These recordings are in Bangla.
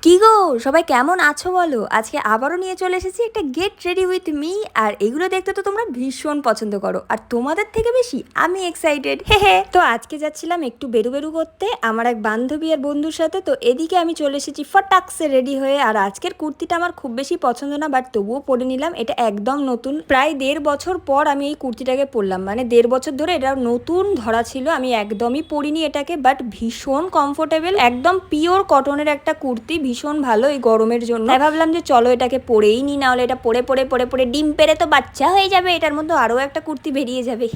কি গো, সবাই কেমন আছো বলো? আজকে আবারও নিয়ে চলে এসেছি একটা গেট রেডি উইথ মি। আর এগুলো দেখতে তো তোমরা ভীষণ পছন্দ করো, আর তোমাদের থেকে বেশি আমি এক্সাইটেড। হে হে। তো আজকে যাচ্ছিলাম একটু বেরু বেরু করতে আমার এক বান্ধবী আর বন্ধুর সাথে। তো এদিকে আমি চলে এসেছি ফটাকসে রেডি হয়ে। আর আজকের কুর্তিটা আমার খুব বেশি পছন্দ না, বাট তবুও পরে নিলাম। এটা একদম নতুন, প্রায় 1.5 বছর পর আমি এই কুর্তিটাকে পরলাম। মানে 1.5 বছর ধরে এটা নতুন ধরা ছিল, আমি একদমই পরিনি এটাকে, বাট ভীষণ কমফোর্টেবল, একদম পিওর কটনের একটা কুর্তি, ভীষণ ভালো এই গরমের জন্য। তাই ভাবলাম যে চলো এটাকে পরেই নি, না হলে এটা পরে পরে পরে পরে ডিম পেরে তো বাচ্চা হয়ে যাবে, এটার মধ্যে আরও একটা কুর্তি বেরিয়ে যাবে।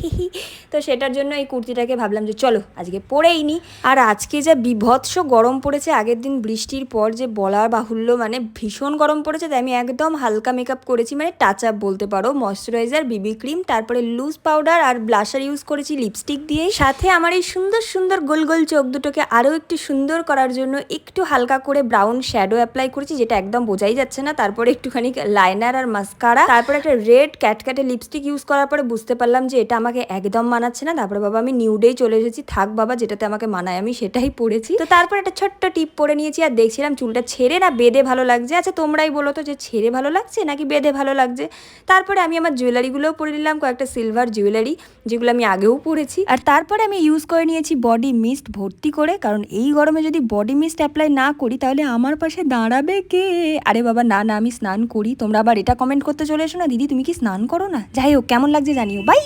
তো সেটার জন্য এই কুর্তিটাকে ভাবলাম যে চলো আজকে পরেই নি। আর আজকে যা বিভৎস গরম পড়েছে, আগের দিন বৃষ্টির পর যে বলার বাহুল্য, মানে ভীষণ গরম পড়েছে। তাই আমি একদম হালকা মেকআপ করেছি, মানে টাচ আপ বলতে পারো। ময়শ্চারাইজার, বিবি ক্রিম, তারপরে লুজ পাউডার আর ব্লাশার ইউজ করেছি লিপস্টিক দিয়ে। সাথে আমার এই সুন্দর সুন্দর গোল গোল চোখ দুটোকে আরও একটু সুন্দর করার জন্য একটু হালকা করে ব্রাউন শ্যাডো অ্যাপ্লাই করেছি, যেটা একদম বোঝাই যাচ্ছে না। তারপরে একটুখানি লাইনার আর মাস্কারা, তারপরে একটা রেড ক্যাটক্যাটে লিপস্টিক ইউজ করার পরে বুঝতে পারলাম যে এটা আমাকে একদম মানাচ্ছে না। তারপরে বাবা আমি নিউডেই চলে এসেছি, থাক বাবা যেটাতে আমাকে মানায় আমি সেটাই পরেছি। তো তারপর একটা ছোট্ট টিপ পরে নিয়েছি, আর দেখছিলাম চুলটা ছেড়ে না বেঁধে ভালো লাগছে। আচ্ছা তোমরাই বলো তো যে ছেড়ে ভালো লাগছে নাকি বেঁধে ভালো লাগছে। তারপরে আমি আমার জুয়েলারিগুলোও পরে নিলাম, কয়েকটা সিলভার জুয়েলারি যেগুলো আমি আগেও পরেছি। আর তারপরে আমি ইউজ করে নিয়েছি বডি মিস্ট ভর্তি করে, কারণ এই গরমে যদি বডি মিস্ট অ্যাপ্লাই না করি তাহলে আমার পাশে দাঁড়াবে কে? আরে বাবা না না, আমি স্নান করি। তোমরা আবার এটা কমেন্ট করতে চলে এসো না, দিদি তুমি কি স্নান করো না? যাই হোক, কেমন লাগছে জানিও। বাই।